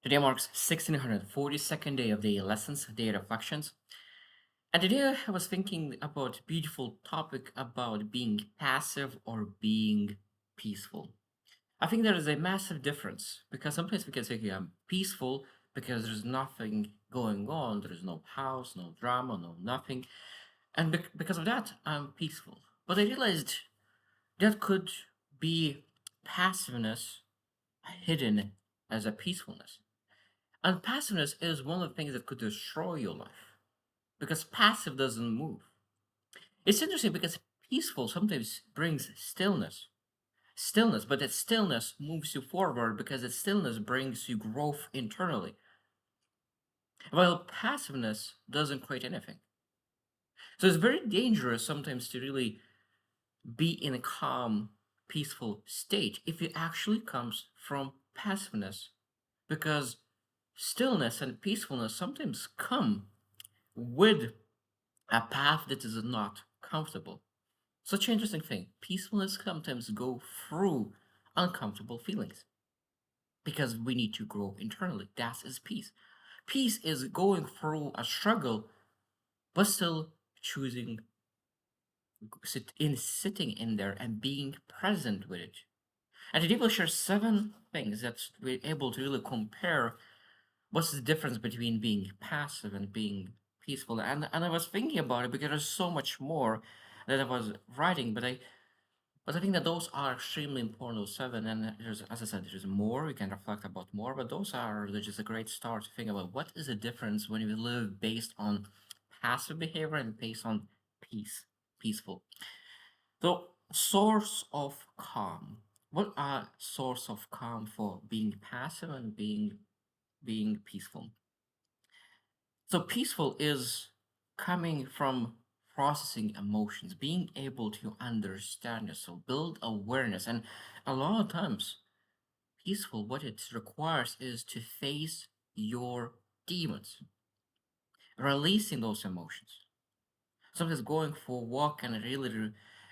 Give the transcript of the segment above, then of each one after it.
Today marks 1642nd day of the lessons, day reflections. And today I was thinking about a beautiful topic about being passive or being peaceful. I think there is a massive difference because sometimes we can say, okay, I'm peaceful because there's nothing going on, there is no house, no drama, no nothing. And because of that, I'm peaceful. But I realized that could be passiveness hidden as a peacefulness. And passiveness is one of the things that could destroy your life because passive doesn't move. It's interesting because peaceful sometimes brings stillness, but that stillness moves you forward because that stillness brings you growth internally, while passiveness doesn't create anything. So it's very dangerous sometimes to really be in a calm, peaceful state if it actually comes from passiveness because stillness and peacefulness sometimes come with a path that is not comfortable. Such an interesting thing. Peacefulness sometimes go through uncomfortable feelings because we need to grow internally. That is peace. Peace is going through a struggle, but still choosing sitting in there and being present with it. And today we'll share 7 things that we're able to really compare what's the difference between being passive and being peaceful. And I was thinking about it because there's so much more that I was writing, but I think that those are extremely important, those 7. And there's, as I said, there's more, we can reflect about more, but they're just a great start to think about what is the difference when we live based on passive behavior and based on peaceful. So, source of calm. What are source of calm for being passive and being peaceful? So peaceful is coming from processing emotions, being able to understand yourself, build awareness. And a lot of times, peaceful, what it requires is to face your demons, releasing those emotions. Sometimes going for a walk and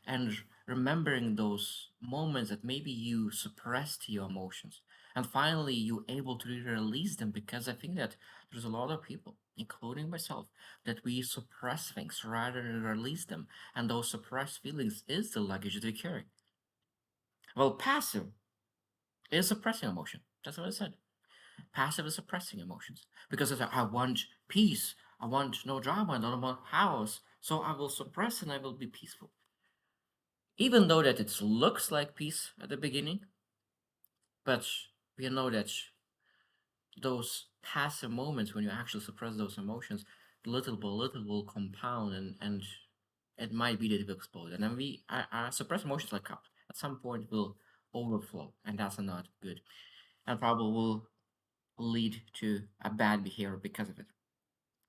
and remembering those moments that maybe you suppressed your emotions, and finally you able to release them, because I think that there's a lot of people, including myself, that we suppress things rather than release them, and those suppressed feelings is the luggage that we carry. Well, passive is suppressing emotion. That's what I said. Passive is suppressing emotions because it's like, I want peace, I want no drama, I don't want chaos, so I will suppress and I will be peaceful. Even though that it looks like peace at the beginning, but we know that those passive moments when you actually suppress those emotions, little by little will compound, and it might be that it will explode. And then suppress emotions like cup at some point will overflow, and that's not good, and probably will lead to a bad behavior because of it.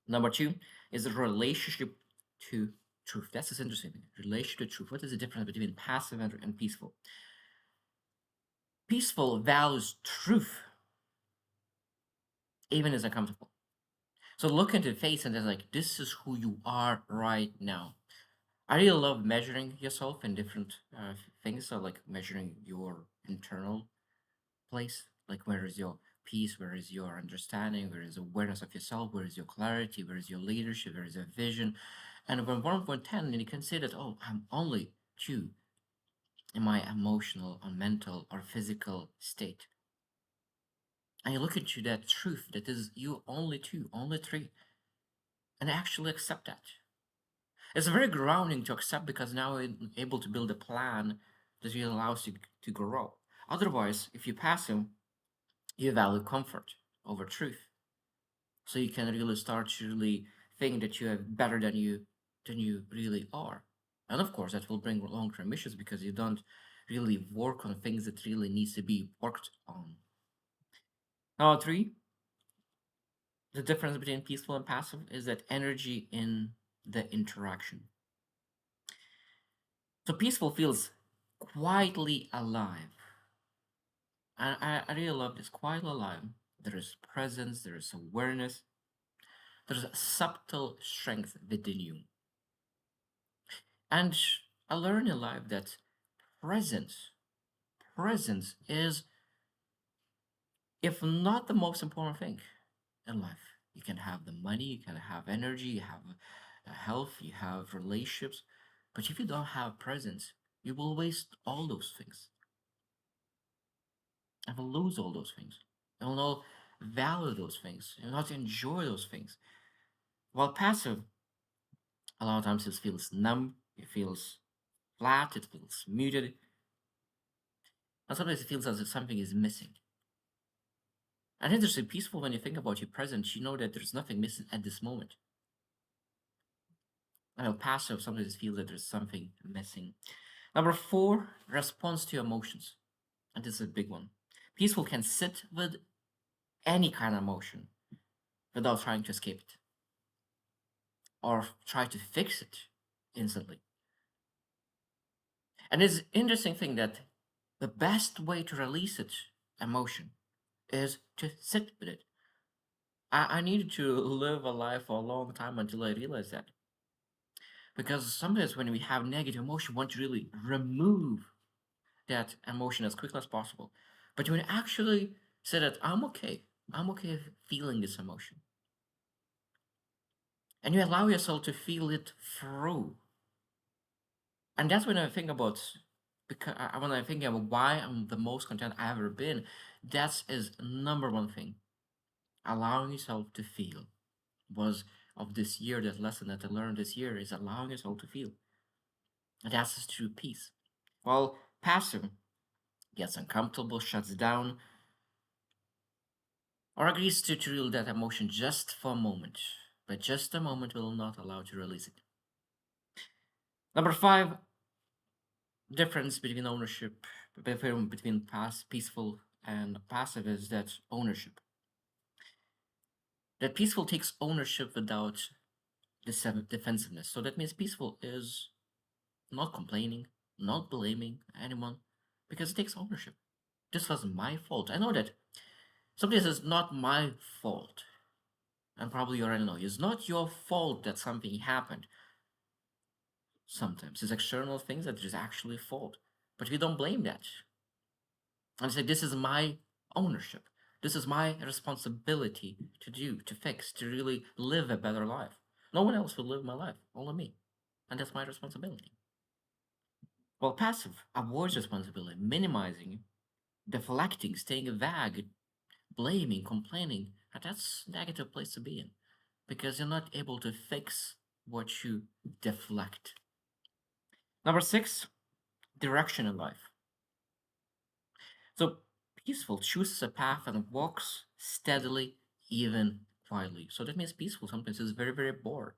Number 2 is the relationship to truth. That's just interesting. Relationship to truth. What is the difference between passive and peaceful? Peaceful values truth, even as uncomfortable. So look into the face and it's like, this is who you are right now. I really love measuring yourself in different things. So like measuring your internal place, like where is your peace, where is your understanding, where is awareness of yourself, where is your clarity, where is your leadership, where is your vision. And when 1.10, and you can say that, oh, I'm only 2 in my emotional or mental or physical state. And you look into that truth that is you only 2, only 3, and actually accept that. It's very grounding to accept because now you're able to build a plan that really allows you to grow. Otherwise, if you pass him, you value comfort over truth. So you can really start to really think that you are better than you really are. And of course that will bring long-term issues because you don't really work on things that really needs to be worked on. Now 3, the difference between peaceful and passive is that energy in the interaction. So peaceful feels quietly alive. I really love this. Quietly alive. There is presence, there is awareness, there's a subtle strength within you. And I learned in life that presence, presence is if not the most important thing in life. You can have the money, you can have energy, you have health, you have relationships, but if you don't have presence, you will waste all those things and will lose all those things. You will not value those things, you will not enjoy those things. While passive, a lot of times it feels numb, it feels flat, it feels muted, and sometimes it feels as if something is missing. And interesting, peaceful when you think about your present, you know that there's nothing missing at this moment. I know passive sometimes feels that there's something missing. Number four, response to emotions. And this is a big one. Peaceful can sit with any kind of emotion without trying to escape it or try to fix it instantly. And it's interesting thing that the best way to release it emotion is to sit with it. I needed to live a life for a long time until I realized that. Because sometimes when we have negative emotion, we want to really remove that emotion as quickly as possible. But when you actually say that I'm okay feeling this emotion, and you allow yourself to feel it through, and that's when I think about because when I think about why I'm the most content I've ever been, that is number one thing. Allowing yourself to feel was of this year, that lesson that I learned this year is allowing yourself to feel. And that's true peace. While passive gets uncomfortable, shuts down, or agrees to rule that emotion just for a moment, but just a moment will not allow to release it. Number five, difference between ownership, between past, peaceful and passive is that ownership. That peaceful takes ownership without defensiveness. So that means peaceful is not complaining, not blaming anyone, because it takes ownership. This was my fault. I know that sometimes it's not my fault. And probably you already know it's not your fault that something happened. Sometimes it's external things that is actually fault. But we don't blame that. And say, this is my ownership. This is my responsibility to do, to fix, to really live a better life. No one else will live my life, only me. And that's my responsibility. While passive avoids responsibility, minimizing, deflecting, staying vague, blaming, complaining, and that's a negative place to be in. Because you're not able to fix what you deflect. Number six, direction in life. So peaceful chooses a path and walks steadily, even quietly. So that means peaceful sometimes is very, very bored.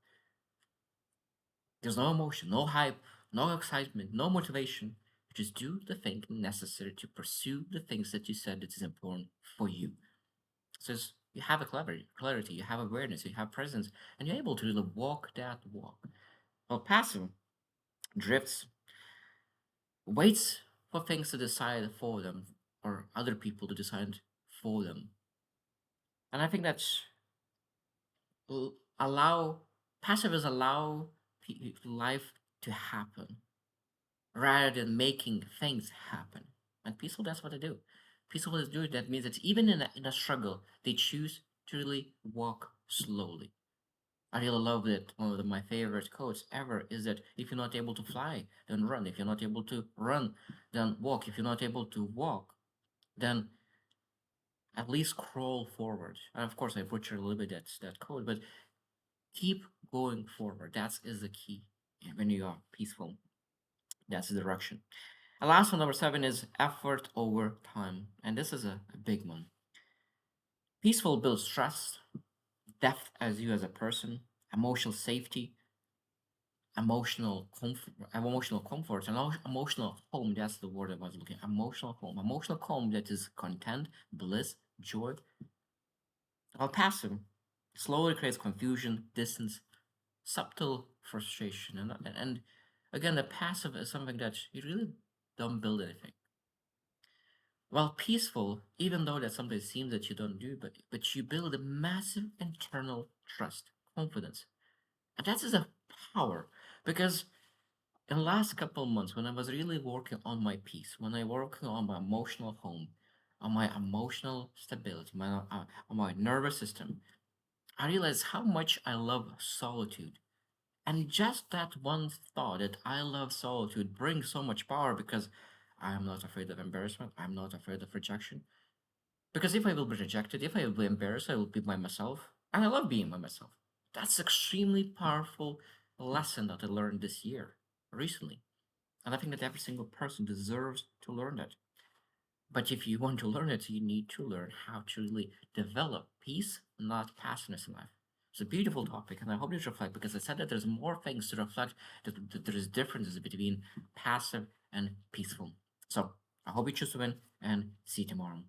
There's no emotion, no hype, no excitement, no motivation. You just do the thing necessary to pursue the things that you said that is important for you. So you have a clarity, you have awareness, you have presence, and you're able to really walk that walk. While passive drifts, waits for things to decide for them or other people to decide for them. And I think that's allow passive is allow life to happen rather than making things happen. And peaceful, that's what they do. Peaceful is doing that means that even in a struggle, they choose to really walk slowly. I really love that one of my favorite quotes ever is that if you're not able to fly, then run. If you're not able to run, then walk. If you're not able to walk, then at least crawl forward. And of course, I butchered a little bit that code, but keep going forward. That is the key when you are peaceful. That's the direction. And last one, number seven, is effort over time. And this is a big one. Peaceful builds trust, depth as you as a person, emotional safety, emotional comfort, and emotional home. That's the word I was looking. Emotional home that is content, bliss, joy. While passive slowly creates confusion, distance, subtle frustration, and again, the passive is something that you really don't build anything. While peaceful, even though that sometimes seems that you don't do, but you build a massive internal trust, confidence, and that is a power because in the last couple of months when I was really working on my peace, when I working on my emotional home, on my emotional stability, on my nervous system, I realize how much I love solitude. And just that one thought that I love solitude brings so much power because I am not afraid of embarrassment. I'm not afraid of rejection. Because if I will be rejected, if I will be embarrassed, I will be by myself. And I love being by myself. That's extremely powerful lesson that I learned this year, recently. And I think that every single person deserves to learn that. But if you want to learn it, you need to learn how to really develop peace, not passiveness in life. It's a beautiful topic, and I hope you reflect because I said that there's more things to reflect, that there is differences between passive and peaceful. So I hope you choose to win and see you tomorrow.